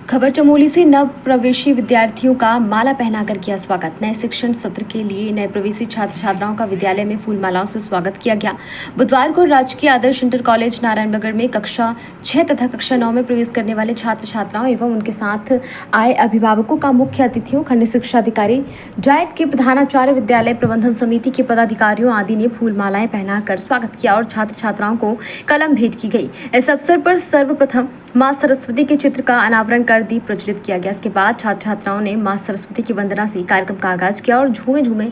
खबर चमोली से नव प्रवेशी विद्यार्थियों का माला पहनाकर किया स्वागत। नए शिक्षण सत्र के लिए नए प्रवेशी छात्र छात्राओं का विद्यालय में फूल मालाओं से स्वागत किया गया। बुधवार को राजकीय आदर्श इंटर कॉलेज नारायणनगर में कक्षा 6 तथा कक्षा 9 में प्रवेश करने वाले छात्र छात्राओं एवं उनके साथ आए अभिभावकों का मुख्य अतिथियों, खंड शिक्षा अधिकारी, डाइट के प्रधानाचार्य, विद्यालय प्रबंधन समिति के पदाधिकारियों आदि ने फूल मालाएं पहनाकर स्वागत किया और छात्र छात्राओं को कलम भेंट की गई। इस अवसर पर सर्वप्रथम मां सरस्वती के चित्र का अनावरण कर दीप प्रज्वलित किया गया। इसके बाद छात्र छात्राओं ने मां सरस्वती की वंदना से कार्यक्रम का आगाज किया और झूमे झूमे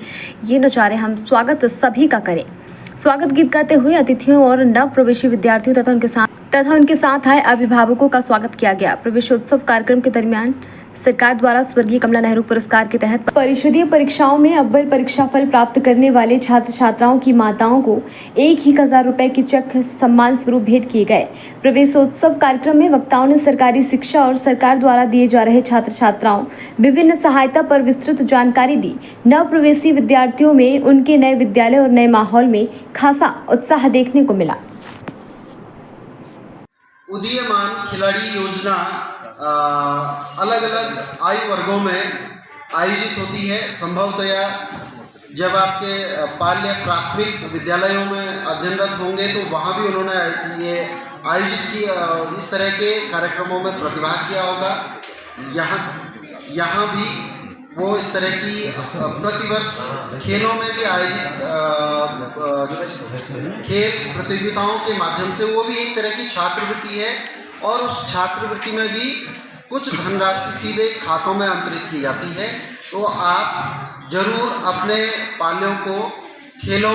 ये नचारे हम स्वागत सभी का करें। स्वागत गीत गाते हुए अतिथियों और नव प्रवेशी विद्यार्थियों तथा उनके साथ आए अभिभावकों का स्वागत किया गया। प्रवेशोत्सव कार्यक्रम के दरमियान सरकार द्वारा स्वर्गीय कमला नेहरू पुरस्कार के तहत परिषदीय परीक्षाओं में अव्वल परीक्षा फल प्राप्त करने वाले छात्र छात्राओं की माताओं को 1000 रुपए की चेक सम्मान स्वरूप भेंट किए गए। प्रवेशोत्सव कार्यक्रम में वक्ताओं ने सरकारी शिक्षा और सरकार द्वारा दिए जा रहे छात्र छात्राओं विभिन्न सहायता पर विस्तृत जानकारी दी। नव प्रवेशी विद्यार्थियों में उनके नए विद्यालय और नए माहौल में खासा उत्साह देखने को मिला। उदीयमान खिलाड़ी योजना अलग अलग आयु वर्गों में आयोजित होती है। संभवतया जब आपके बाल्य प्राथमिक विद्यालयों में अध्ययनरत होंगे तो वहाँ भी उन्होंने ये आयोजित की इस तरह के कार्यक्रमों में प्रतिभाग किया होगा। यहाँ भी वो इस तरह की प्रतिवर्ष खेलों में भी आयोजित खेल प्रतियोगिताओं के माध्यम से वो भी एक तरह की छात्रवृत्ति है और उस छात्रवृत्ति में भी कुछ धनराशि सीधे खातों में अंतरित की जाती है। तो आप जरूर अपने पाल्यों को खेल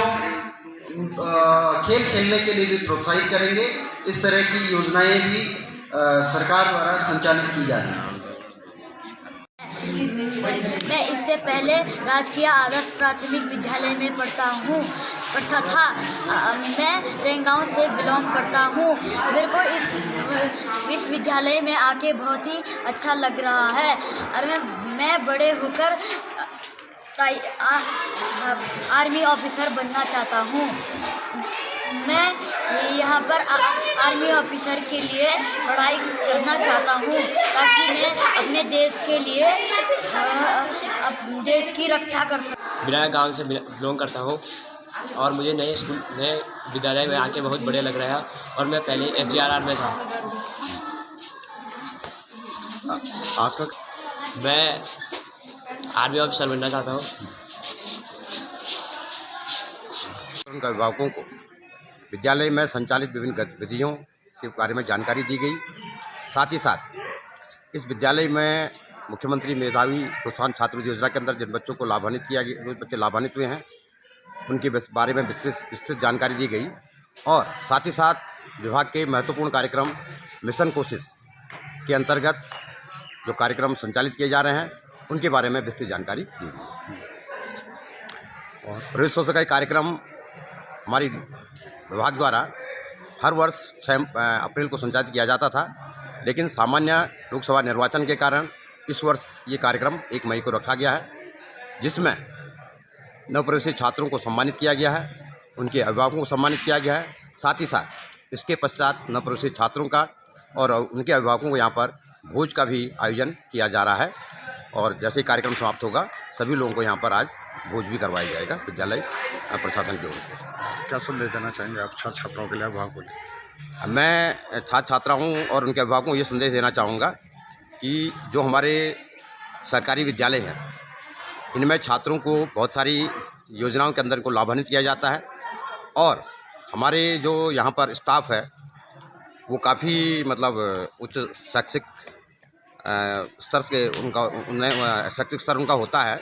खेलने के लिए भी प्रोत्साहित करेंगे। इस तरह की योजनाएं भी सरकार द्वारा संचालित की जा रही हैं। मैं इससे पहले राजकीय आदर्श प्राथमिक विद्यालय में पढ़ता था। मैं रेंगांव से बिलोंग करता हूँ। मेरे को इस विद्यालय में आके बहुत ही अच्छा लग रहा है और मैं बड़े होकर आर्मी ऑफिसर बनना चाहता हूँ। मैं यहाँ पर आर्मी ऑफिसर के लिए पढ़ाई करना चाहता हूँ ताकि मैं अपने देश के लिए देश की रक्षा कर सकूँ। बिना गांव से बिलोंग करता हूँ और मुझे नए विद्यालय में आके बहुत बढ़िया लग रहा है और मैं पहले SDRR में था। आपका मैं आर्मी ऑफिसर बनना चाहता हूँ। उनका अभिभावकों को विद्यालय में संचालित विभिन्न गतिविधियों के बारे में जानकारी दी गई। साथ ही साथ इस विद्यालय में मुख्यमंत्री मेधावी प्रोत्साहन छात्रवृत्ति योजना के अंदर जिन बच्चों को लाभान्वित किया गया, जो बच्चे लाभान्वित हुए हैं, उनके बारे में विस्तृत जानकारी दी गई और साथ ही साथ विभाग के महत्वपूर्ण कार्यक्रम मिशन कोशिश के अंतर्गत जो कार्यक्रम संचालित किए जा रहे हैं उनके बारे में विस्तृत जानकारी दी गई। और प्रवेशोत्सव का कार्यक्रम हमारी विभाग द्वारा हर वर्ष 6 अप्रैल को संचालित किया जाता था, लेकिन सामान्य लोकसभा निर्वाचन के कारण इस वर्ष ये कार्यक्रम 1 मई को रखा गया है, जिसमें नवप्रवेशी छात्रों को सम्मानित किया गया है, उनके अभिभावकों को सम्मानित किया गया है। साथ ही साथ इसके पश्चात नवप्रवेशी छात्रों का और उनके अभिभावकों को यहाँ पर भोज का भी आयोजन किया जा रहा है और जैसे ही कार्यक्रम समाप्त होगा सभी लोगों को यहाँ पर आज भोज भी करवाया जाएगा विद्यालय प्रशासन की ओर से। क्या संदेश देना चाहेंगे आप छात्र छात्राओं के लिए, अभिभावकों के लिए? मैं छात्र छात्राओं और उनके अभिभावकों को ये संदेश देना चाहूँगा कि जो हमारे सरकारी विद्यालय हैं इनमें छात्रों को बहुत सारी योजनाओं के अंदर को लाभान्वित किया जाता है और हमारे जो यहाँ पर स्टाफ है वो काफ़ी उच्च शैक्षिक स्तर के शैक्षिक स्तर उनका होता है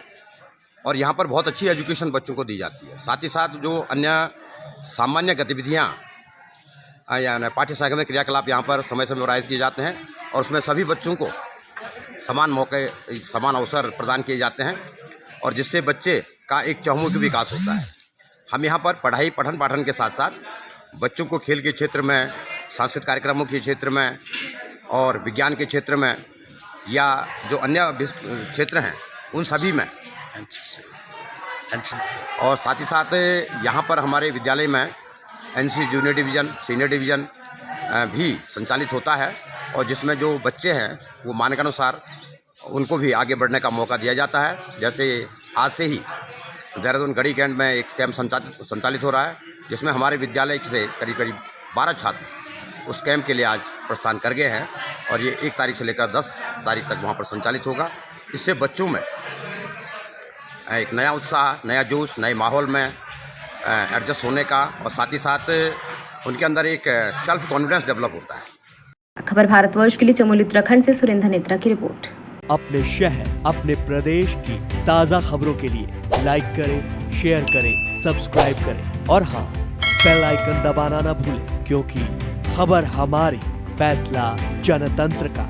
और यहाँ पर बहुत अच्छी एजुकेशन बच्चों को दी जाती है। साथ ही साथ जो अन्य सामान्य गतिविधियाँ या पाठ्य सामग्री क्रियाकलाप यहाँ पर समय समय पर आयोजित किए जाते हैं और उसमें सभी बच्चों को समान मौके, समान अवसर प्रदान किए जाते हैं और जिससे बच्चे का एक चहुमुखी विकास होता है। हम यहाँ पर पठन पाठन के साथ साथ बच्चों को खेल के क्षेत्र में, सांस्कृतिक कार्यक्रमों के क्षेत्र में और विज्ञान के क्षेत्र में या जो अन्य क्षेत्र हैं उन सभी में और साथ ही साथ यहाँ पर हमारे विद्यालय में NC junior division, senior division भी संचालित होता है और जिसमें जो बच्चे हैं वो मानकानुसार उनको भी आगे बढ़ने का मौका दिया जाता है। जैसे आज से ही देहरादून गढ़ी कैंट में एक कैंप संचालित हो रहा है, जिसमें हमारे विद्यालय से करीब 12 छात्र उस कैंप के लिए आज प्रस्थान कर गए हैं और ये 1 तारीख से लेकर 10 तारीख तक वहाँ पर संचालित होगा। इससे बच्चों में एक नया उत्साह, नया जोश, नए माहौल में एडजस्ट होने का और साथ ही साथ उनके अंदर एक सेल्फ कॉन्फिडेंस डेवलप होता है। खबर भारतवर्ष के लिए चमोली उत्तराखंड से सुरेंद्र नेत्रा की रिपोर्ट। अपने शहर, अपने प्रदेश की ताज़ा खबरों के लिए लाइक करें, शेयर करें, सब्सक्राइब करें और हाँ, बेल आइकन दबाना ना भूलें, क्योंकि खबर हमारी, फैसला जनतंत्र का।